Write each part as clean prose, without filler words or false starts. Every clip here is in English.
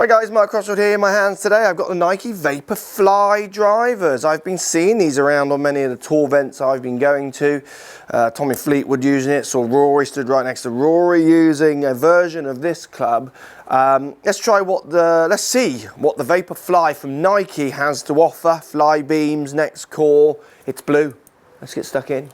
Right guys, Mark Crossfield here in my hands today. I've got the Nike Vaporfly drivers. I've been seeing these around on many of the tour events I've been going to. Tommy Fleetwood using it, saw Rory stood right next to Rory using a version of this club. Let's see what the Vaporfly from Nike has to offer. Fly beams, NexCor, it's blue. Let's get stuck in.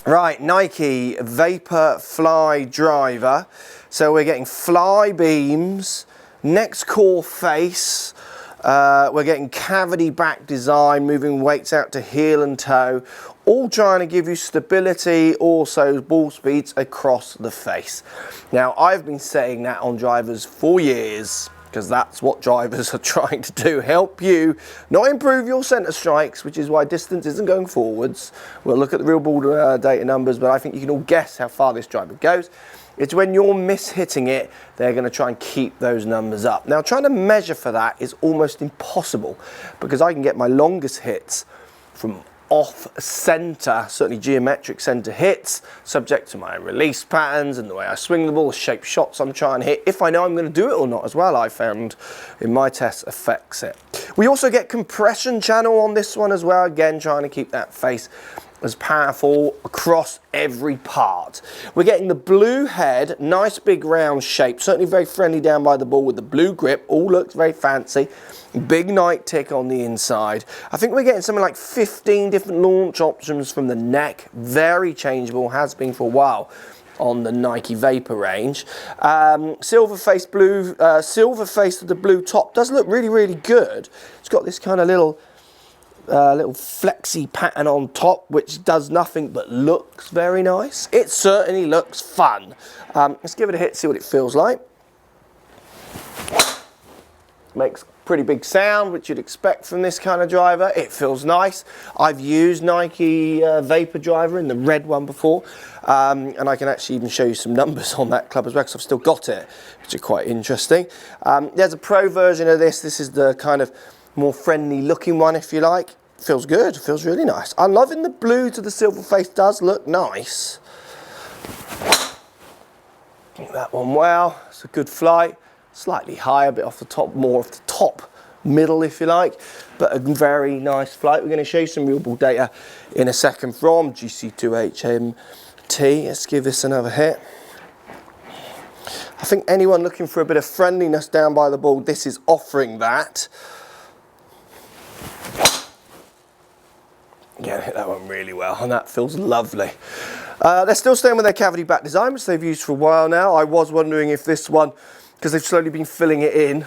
Right, Nike Vaporfly driver. So we're getting fly beams, NexCor face, we're getting cavity back design, moving weights out to heel and toe, all trying to give you stability, also ball speeds across the face. Now, I've been saying that on drivers for years, because that's what drivers are trying to do, help you not improve your centre strikes, which is why distance isn't going forwards. We'll look at the real ball data numbers, but I think you can all guess how far this driver goes. It's when you're mishitting it, they're going to try and keep those numbers up. Now, trying to measure for that is almost impossible, because I can get my longest hits from off centre, certainly geometric centre hits, subject to my release patterns and the way I swing the ball, the shape shots I'm trying to hit, if I know I'm going to do it or not as well, I found in my tests affects it. We also get compression channel on this one as well, again trying to keep that face as powerful across every part. We're getting the blue head, nice big round shape, certainly very friendly down by the ball with the blue grip, all looks very fancy. Big night tick on the inside. I think we're getting something like 15 different launch options from the neck, very changeable, has been for a while on the Nike Vapor range. Silver face blue, silver face with the blue top does look really, really good. It's got this kind of little flexy pattern on top, which does nothing but looks very nice. It certainly looks fun. Let's give it a hit, see what it feels like. Makes pretty big sound, which you'd expect from this kind of driver. It feels nice. I've used Nike Vapor driver in the red one before, and I can actually even show you some numbers on that club as well, because I've still got it, which are quite interesting. There's a pro version of this. This is the kind of more friendly looking one, if you like. Feels good, feels really nice. I'm loving the blue to the silver face, does look nice. That one, wow, it's a good flight. Slightly higher, a bit off the top, more off the top middle, if you like, but a very nice flight. We're going to show you some real ball data in a second from GC2HMT. Let's give this another hit. I think anyone looking for a bit of friendliness down by the ball, this is offering that. Yeah, hit that one really well, and that feels lovely. They're still staying with their cavity back design, which they've used for a while now. I was wondering if this one, because they've slowly been filling it in,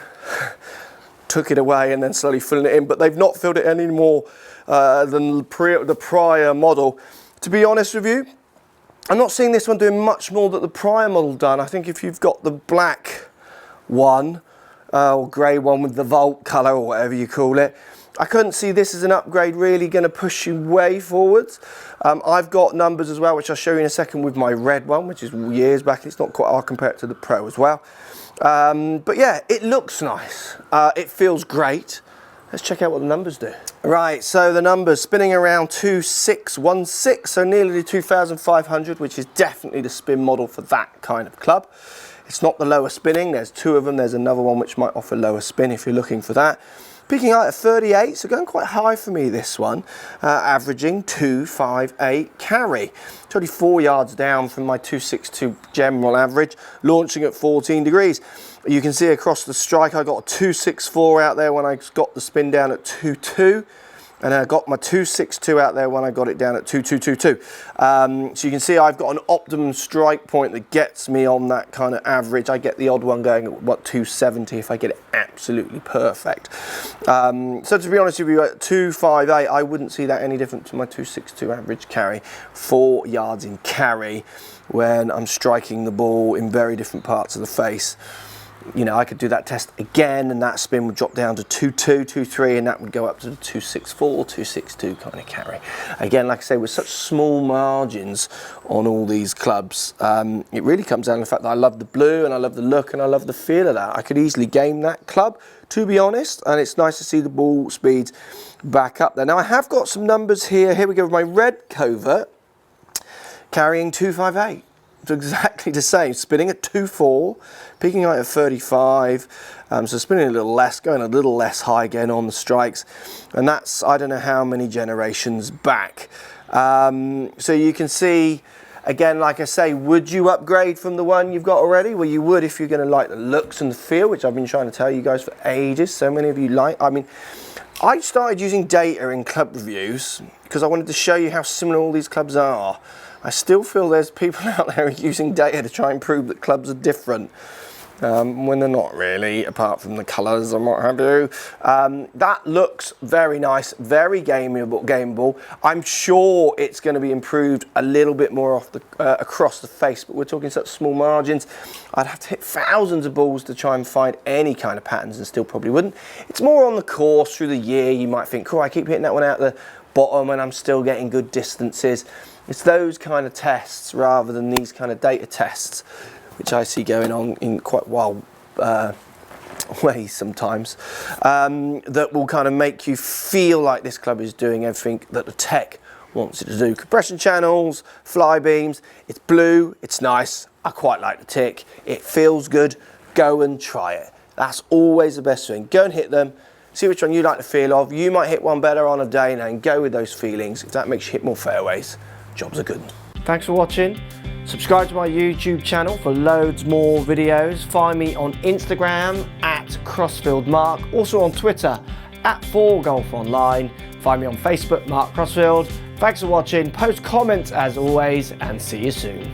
took it away and then slowly filling it in, but they've not filled it any more than the prior model. To be honest with you, I'm not seeing this one doing much more than the prior model done. I think if you've got the black one, or grey one with the Volt colour or whatever you call it, I couldn't see this as an upgrade really going to push you way forwards. I've got numbers as well, which I'll show you in a second with my red one, which is years back. It's not quite, I'll compare it to the Pro as well. But yeah, it looks nice. It feels great. Let's check out what the numbers do. Right, so the numbers spinning around 2616, so nearly 2,500, which is definitely the spin model for that kind of club. It's not the lower spinning. There's two of them. There's another one which might offer lower spin if you're looking for that. Peaking height at 38, so going quite high for me, this one. Averaging 258 carry. 24 yards down from my 262 general average, launching at 14 degrees. You can see across the strike, I got a 264 out there when I got the spin down at 22. And I got my 262 out there when I got it down at 2222. So you can see I've got an optimum strike point that gets me on that kind of average. I get the odd one going at, what, 270 if I get it absolutely perfect. So to be honest with you, at 258, I wouldn't see that any different to my 262 average carry. 4 yards in carry when I'm striking the ball in very different parts of the face. You know, I could do that test again and that spin would drop down to 22, 23, and that would go up to the 264, 262 kind of carry. Again, like I say, with such small margins on all these clubs, it really comes down to the fact that I love the blue and I love the look and I love the feel of that. I could easily game that club, to be honest, and it's nice to see the ball speeds back up there. Now, I have got some numbers here. Here we go with my red covert. carrying 258. It's exactly the same, spinning at 2.4, peaking height at 35, so spinning a little less, going a little less high again on the strikes, and that's, I don't know how many generations back. So you can see, again, like I say, would you upgrade from the one you've got already? Well, you would if you're going to like the looks and the feel, which I've been trying to tell you guys for ages. So many of you like, I mean, I started using data in club reviews because I wanted to show you how similar all these clubs are. I still feel there's people out there using data to try and prove that clubs are different when they're not really, apart from the colours and what have you. That looks very nice, very gameable. I'm sure it's going to be improved a little bit more off the, across the face, but we're talking such small margins. I'd have to hit thousands of balls to try and find any kind of patterns and still probably wouldn't. It's more on the course through the year. You might think, cool, I keep hitting that one out the bottom and I'm still getting good distances. It's those kind of tests rather than these kind of data tests, which I see going on in quite wild ways sometimes, that will kind of make you feel like this club is doing everything that the tech wants it to do. Compression channels, fly beams, it's blue, it's nice, I quite like the tick, it feels good, go and try it. That's always the best thing. Go and hit them, see which one you like the feel of. You might hit one better on a day and go with those feelings. If that makes you hit more fairways, jobs are good. Thanks for watching. Subscribe to my YouTube channel for loads more videos. Find me on Instagram at Crossfield Mark, also on Twitter at 4golfonline. Find me on Facebook, Mark Crossfield. Thanks for watching. Post comments as always, and see you soon.